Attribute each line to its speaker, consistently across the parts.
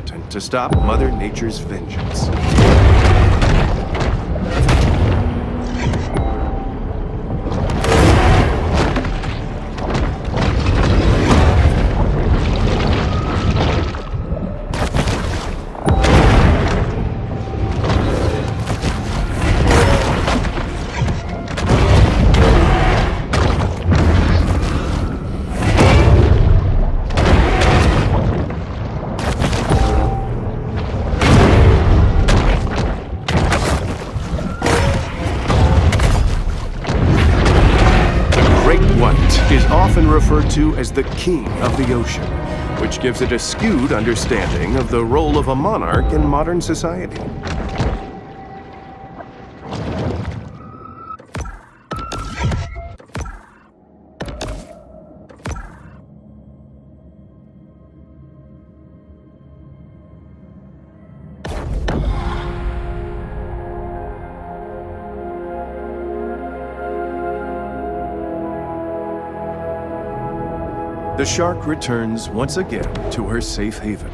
Speaker 1: impotent to stop Mother Nature's vengeance. Is often referred to as the king of the ocean, which gives it a skewed understanding of the role of a monarch in modern society. The shark returns once again to her safe haven.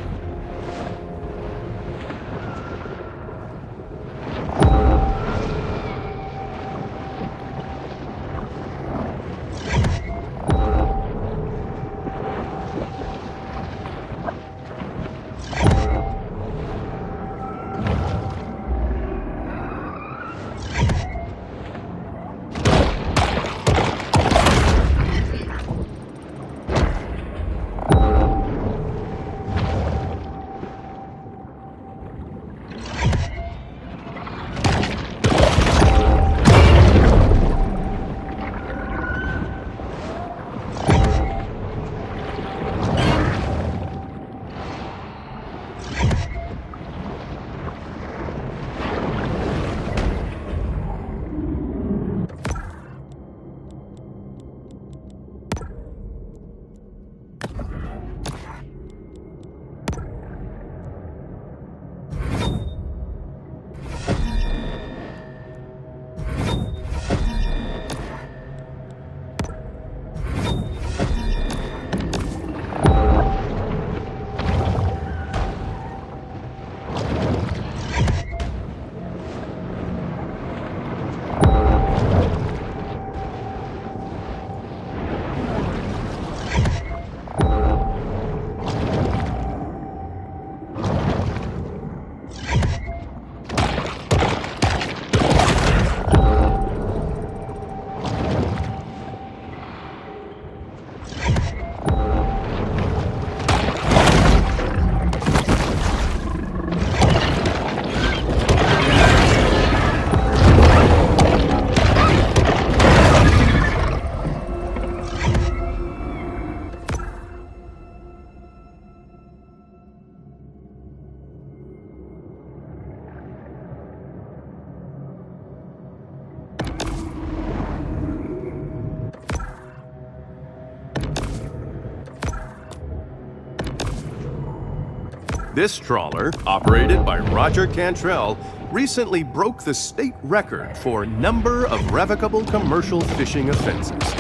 Speaker 1: This trawler, operated by Roger Cantrell, recently broke the state record for number of revocable commercial fishing offenses.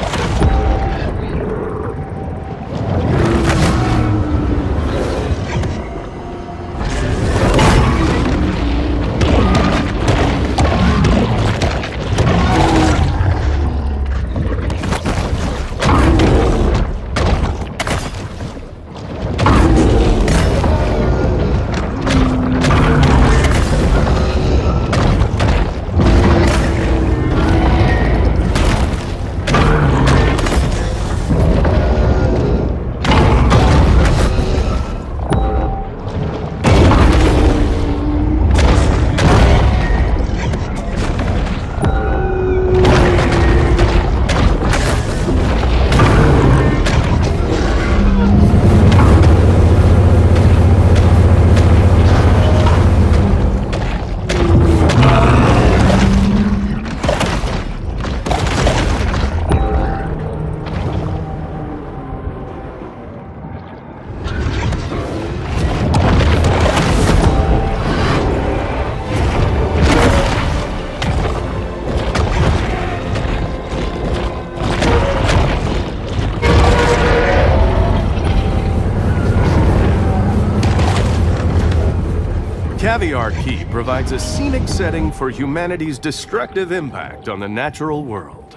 Speaker 1: Caviar Key provides a scenic setting for humanity's destructive impact on the natural world.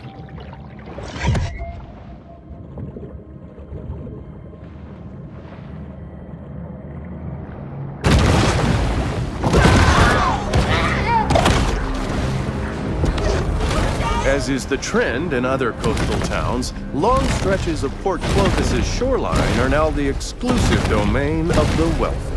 Speaker 1: As is the trend in other coastal towns, long stretches of Port Clovis's shoreline are now the exclusive domain of the wealthy.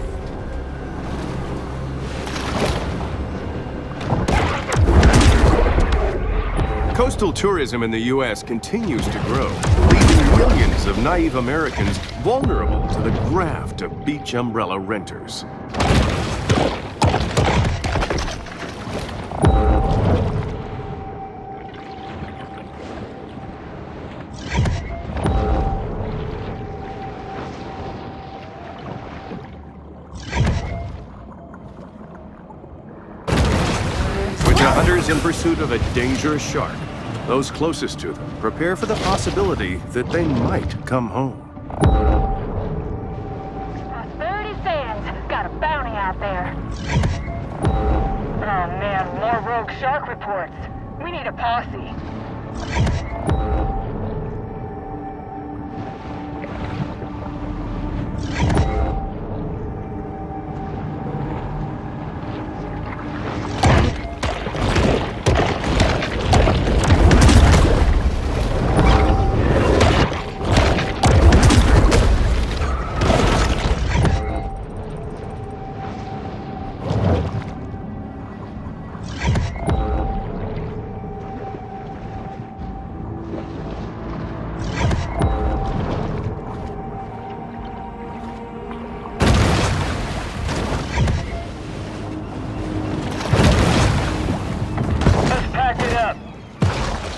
Speaker 1: Coastal tourism in the U.S. continues to grow, leaving millions of naive Americans vulnerable to the graft of beach umbrella renters. Hunters in pursuit of a dangerous shark. Those closest to them prepare for the possibility that they might come home.
Speaker 2: Prosperity Sands got a bounty out there. Oh man, more rogue shark reports. We need a posse.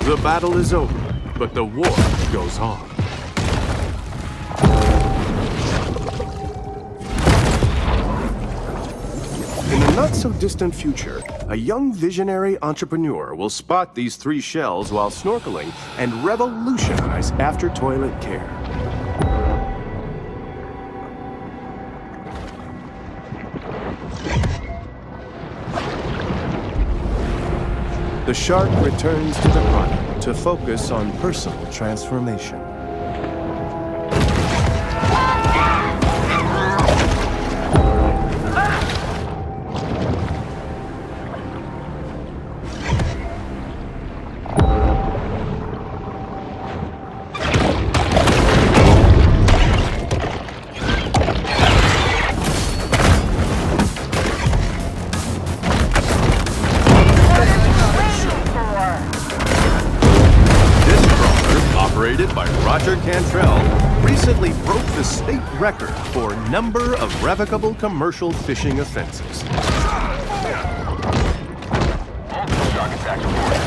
Speaker 1: The battle is over, but the war goes on. In the not-so-distant future, a young visionary entrepreneur will spot these 3 shells while snorkeling and revolutionize after-toilet care. The shark returns to the product to focus on personal transformation. Operated by Roger Cantrell, recently broke the state record for number of revocable commercial fishing offenses.
Speaker 3: Shark attack reported.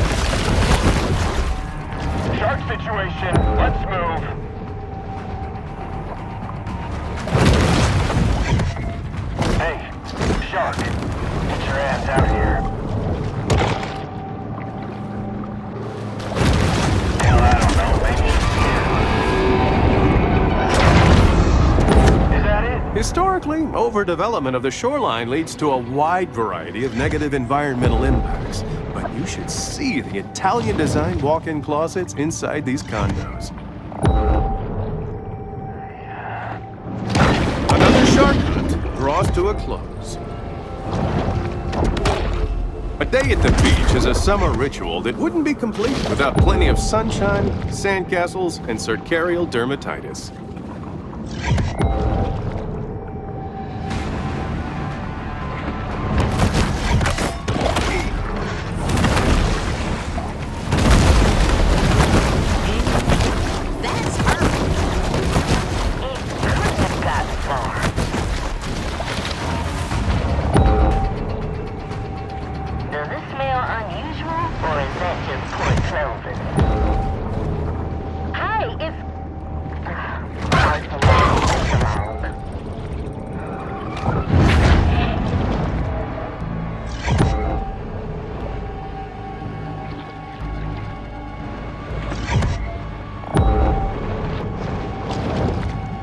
Speaker 3: Shark situation, let's move. Hey, shark, get your ass out of here.
Speaker 1: Historically, overdevelopment of the shoreline leads to a wide variety of negative environmental impacts. But you should see the Italian-designed walk-in closets inside these condos. Another shark hunt draws to a close. A day at the beach is a summer ritual that wouldn't be complete without plenty of sunshine, sandcastles, and circarial dermatitis.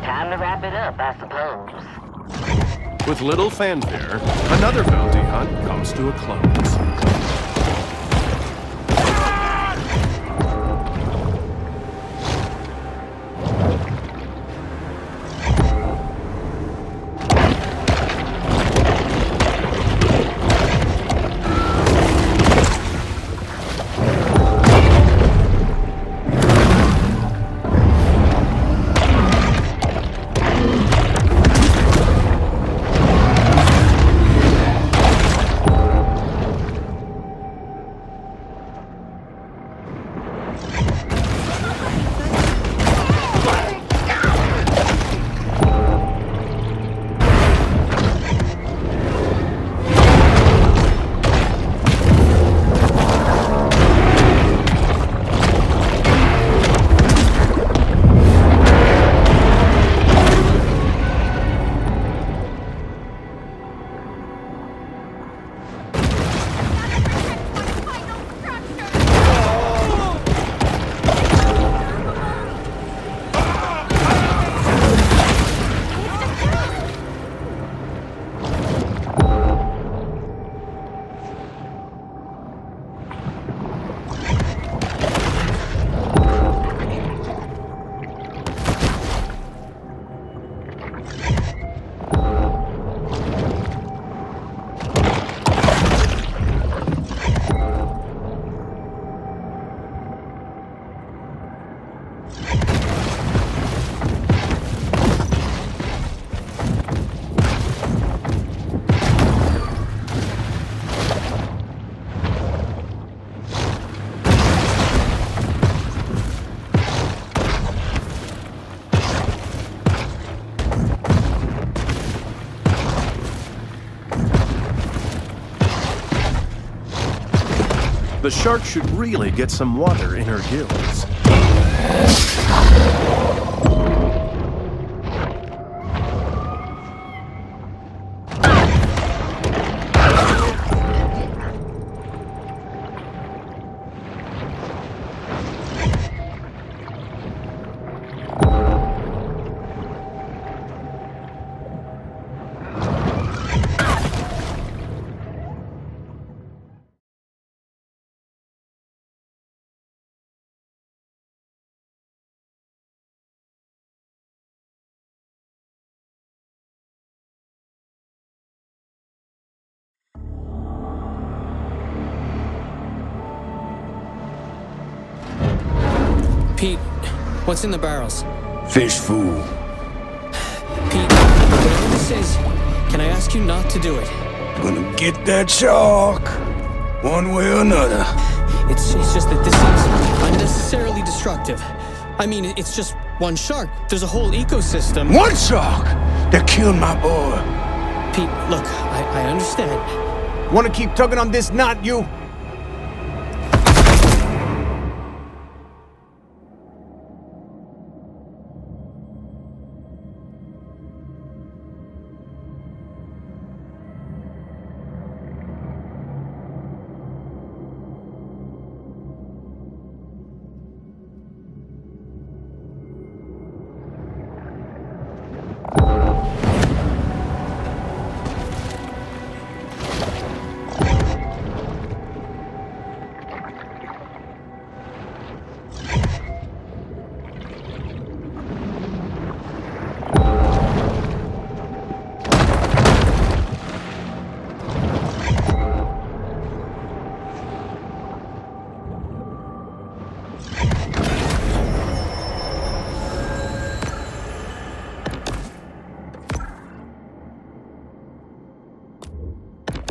Speaker 2: Time to wrap it up, I suppose.
Speaker 1: With little fanfare, another bounty hunt comes to a close. The shark should really get some water in her gills.
Speaker 4: Pete, what's in the barrels?
Speaker 5: Fish food.
Speaker 4: Pete, whatever this is, can I ask you not to do it?
Speaker 5: Gonna get that shark, one way or another.
Speaker 4: It's just that this is unnecessarily destructive. I mean, it's just one shark. There's a whole ecosystem.
Speaker 5: One shark that killed my boy.
Speaker 4: Pete, look, I understand.
Speaker 5: Wanna keep tugging on this knot, you?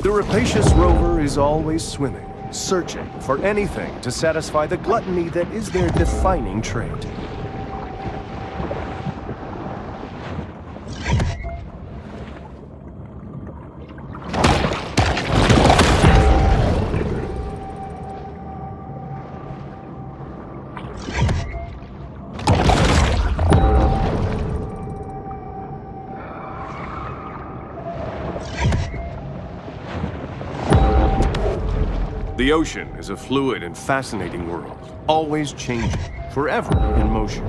Speaker 1: The rapacious rover is always swimming, searching for anything to satisfy the gluttony that is their defining trait. The ocean is a fluid and fascinating world, always changing, forever in motion.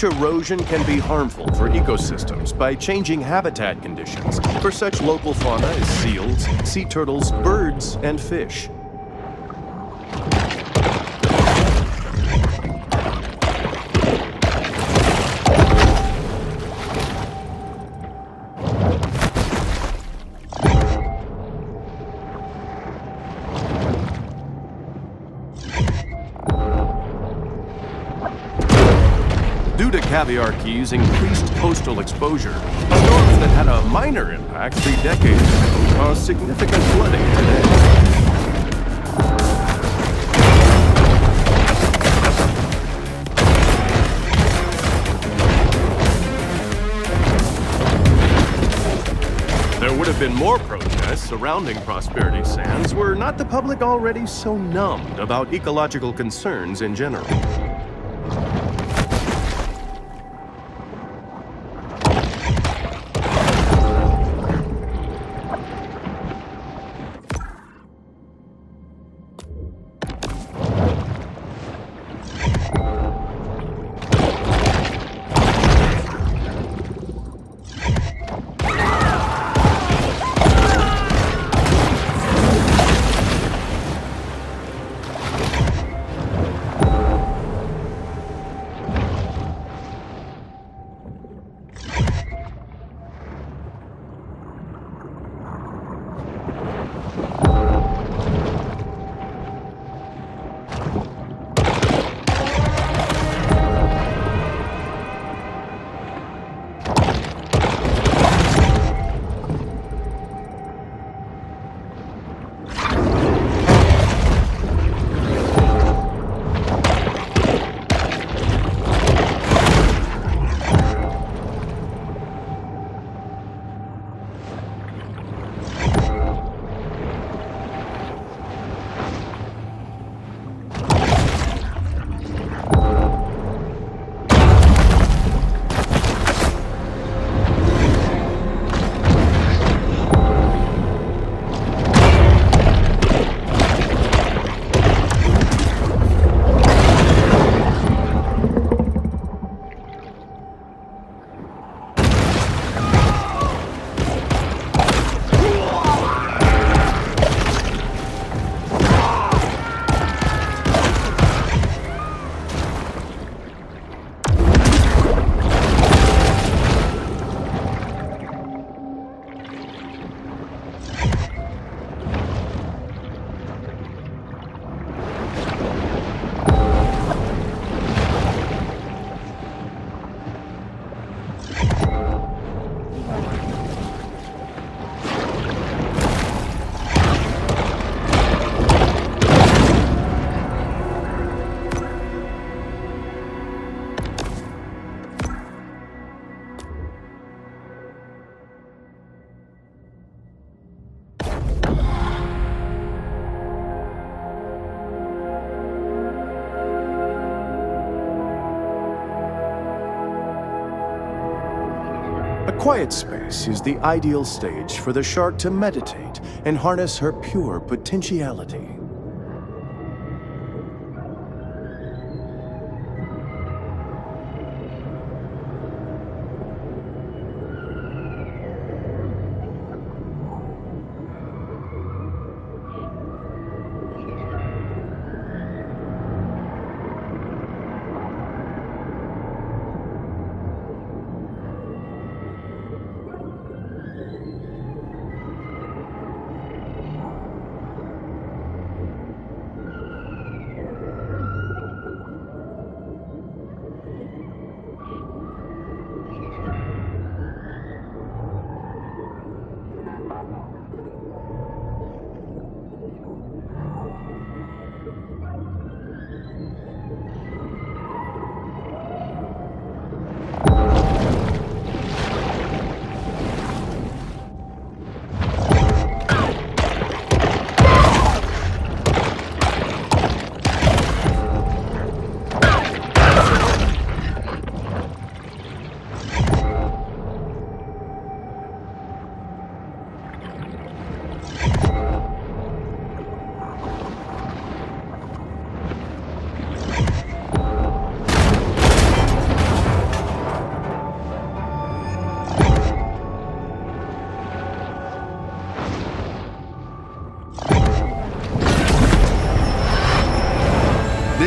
Speaker 1: Beach erosion can be harmful for ecosystems by changing habitat conditions for such local fauna as seals, sea turtles, birds, and fish. Due to caviar key's increased coastal exposure, storms that had a minor impact 3 decades ago caused significant flooding today. There would have been more protests surrounding Prosperity Sands were not the public already so numbed about ecological concerns in general. A quiet space is the ideal stage for the shark to meditate and harness her pure potentiality.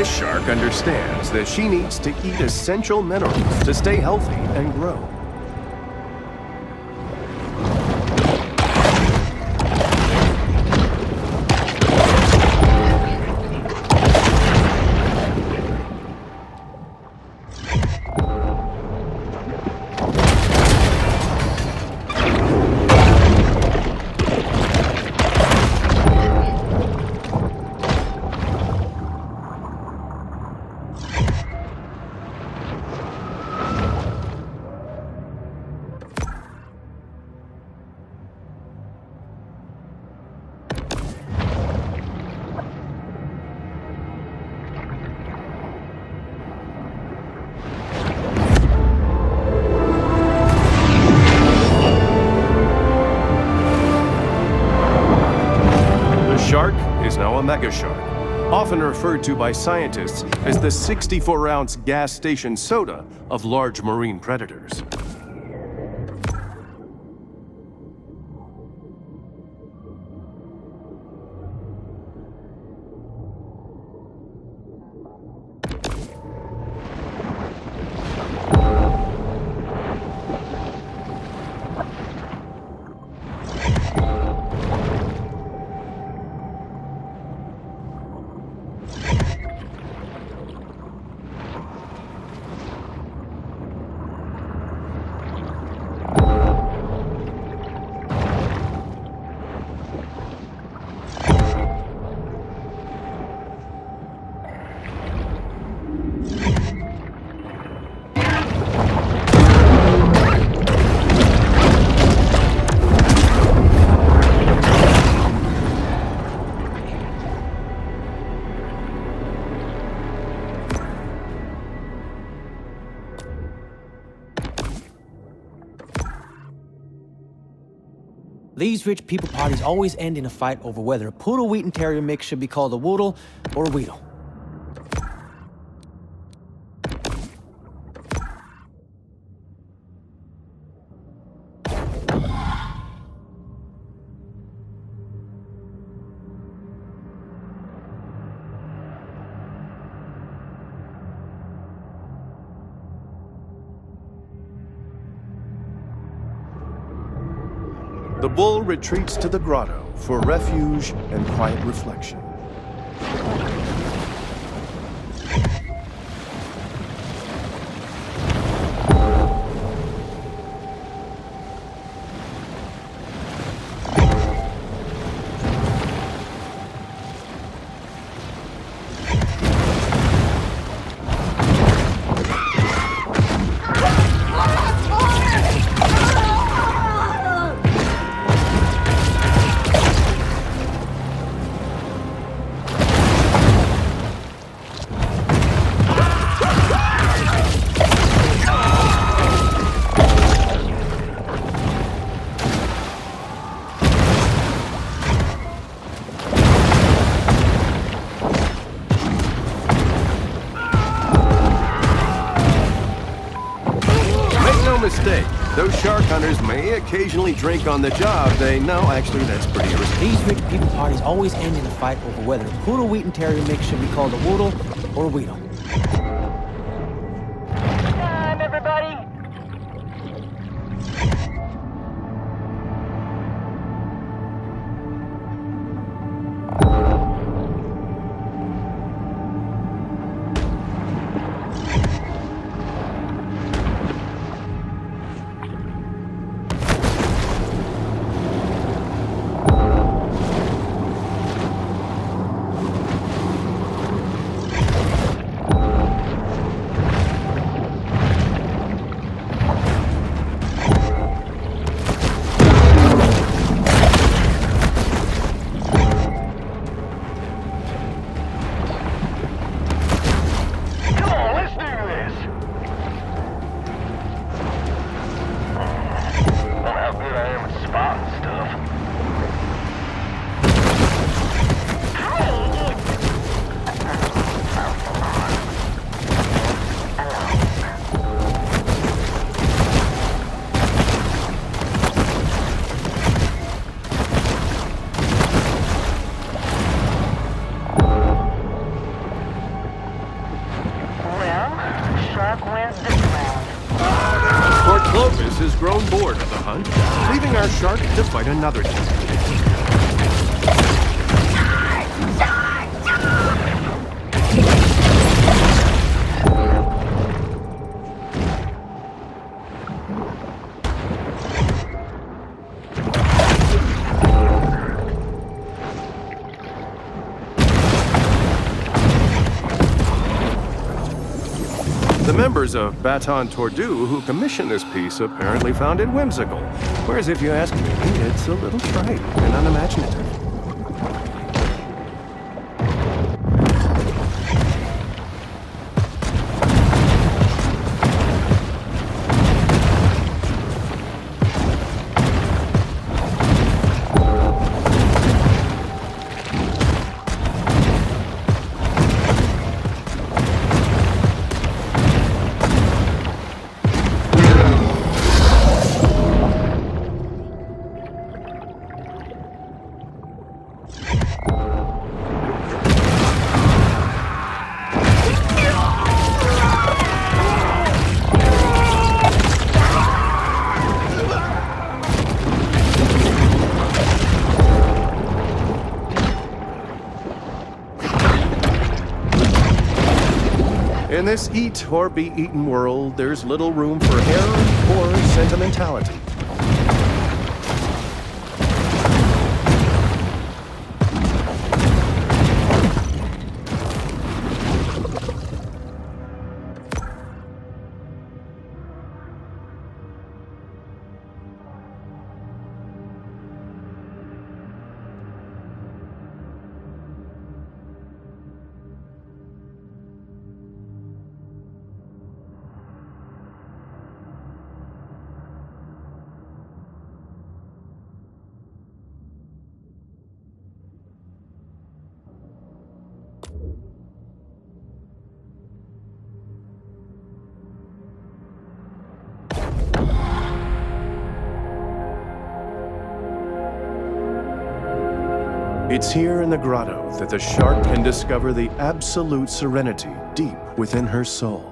Speaker 1: This shark understands that she needs to eat essential minerals to stay healthy and grow. Shark is now a mega shark, often referred to by scientists as the 64-ounce gas station soda of large marine predators.
Speaker 6: These rich people parties always end in a fight over whether a poodle wheat and terrier mix should be called a woodle or a weedle.
Speaker 1: The bull retreats to the grotto for refuge and quiet reflection. Mistake. Those shark hunters may occasionally drink on the job. They know, actually, that's pretty risky.
Speaker 6: These rich people parties always end in a fight over whether a poodle wheat and terrier mix should be called a woodle or a weedle.
Speaker 2: Time, everybody!
Speaker 1: has grown bored of the hunt, leaving our shark to fight another temptation. The members of Baton Tordu who commissioned this piece apparently found it whimsical, whereas if you ask me, it's a little trite and unimaginative. In this eat or be eaten world, there's little room for error or sentimentality. It's here in the grotto that the shark can discover the absolute serenity deep within her soul.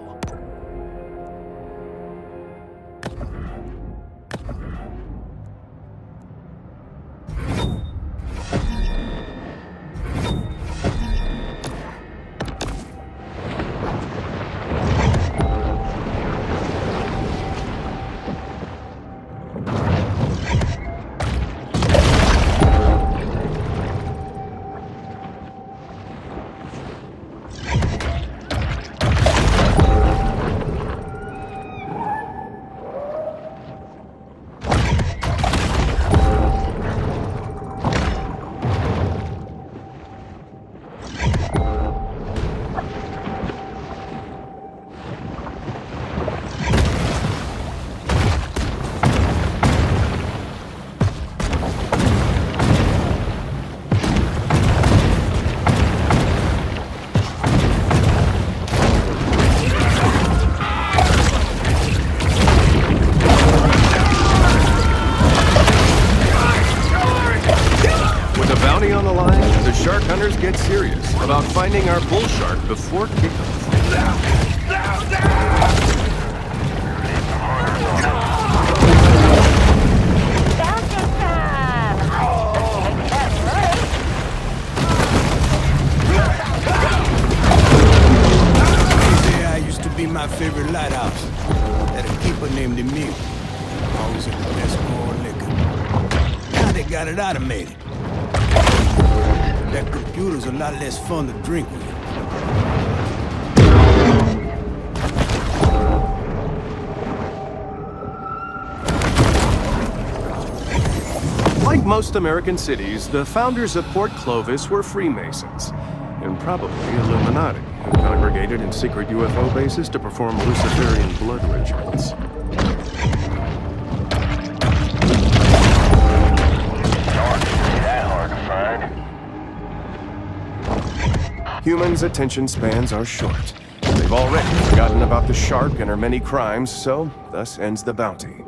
Speaker 1: On the line, the shark hunters get serious about finding our bull shark before kickoff.
Speaker 5: I used to be my favorite lighthouse. Had a keeper named Emil. Always had the best cold liquor. Now they got it automated. That computer's a lot less fun to drink with.
Speaker 1: Like most American cities, the founders of Port Clovis were Freemasons, and probably Illuminati, who congregated in secret UFO bases to perform Luciferian blood rituals. Humans' attention spans are short. They've already forgotten about the shark and her many crimes, so thus ends the bounty.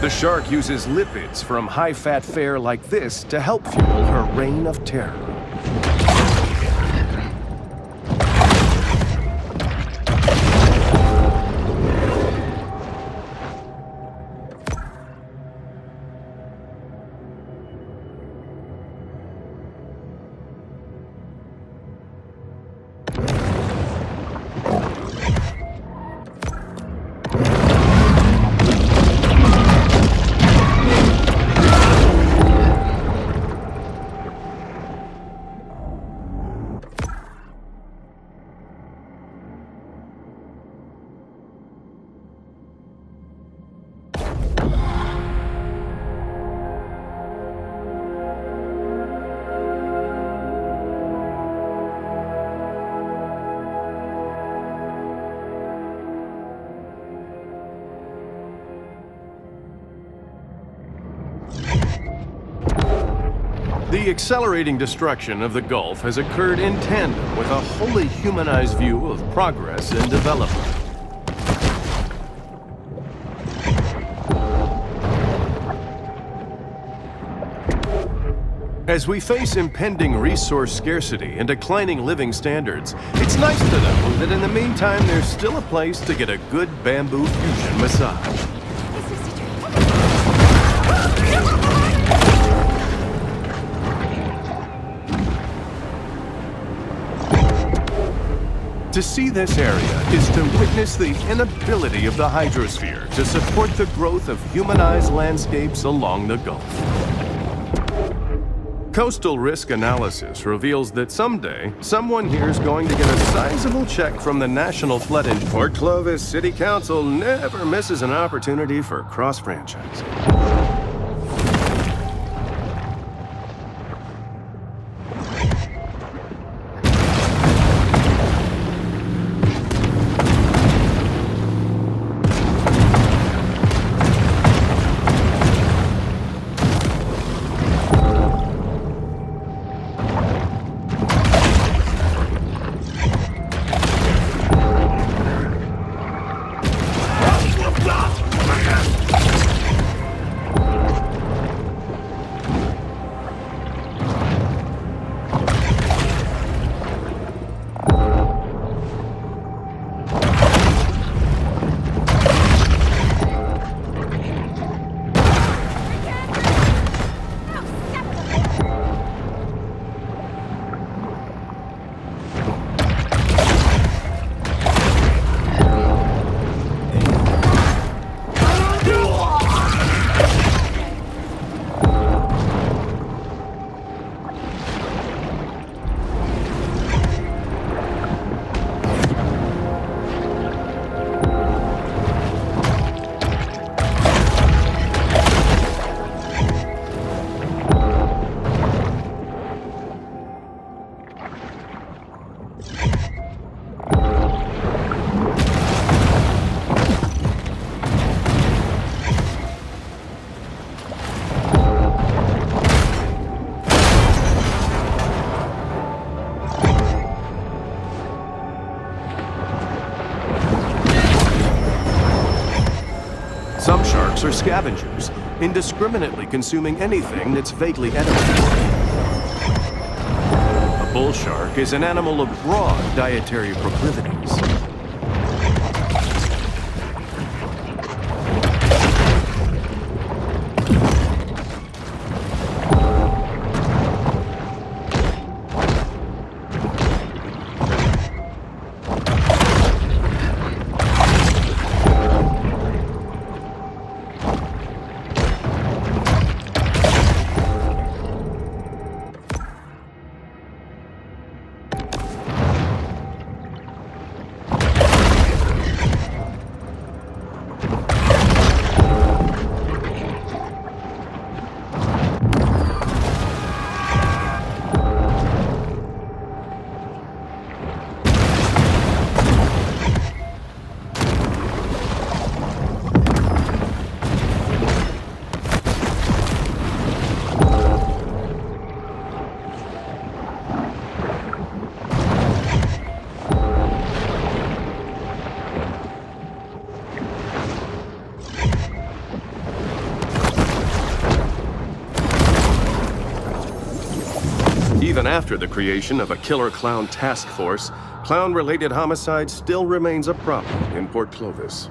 Speaker 1: The shark uses lipids from high-fat fare like this to help fuel her reign of terror. The accelerating destruction of the Gulf has occurred in tandem with a wholly humanized view of progress and development. As we face impending resource scarcity and declining living standards, it's nice to know that in the meantime there's still a place to get a good bamboo fusion massage. To see this area is to witness the inability of the hydrosphere to support the growth of humanized landscapes along the Gulf. Coastal risk analysis reveals that someday, someone here is going to get a sizable check from the National Flood Insurance. Port Clovis City Council never misses an opportunity for cross-franchising. Some sharks are scavengers, indiscriminately consuming anything that's vaguely edible. A bull shark is an animal of broad dietary proclivities. Even after the creation of a killer clown task force, clown-related homicide still remains a problem in Port Clovis.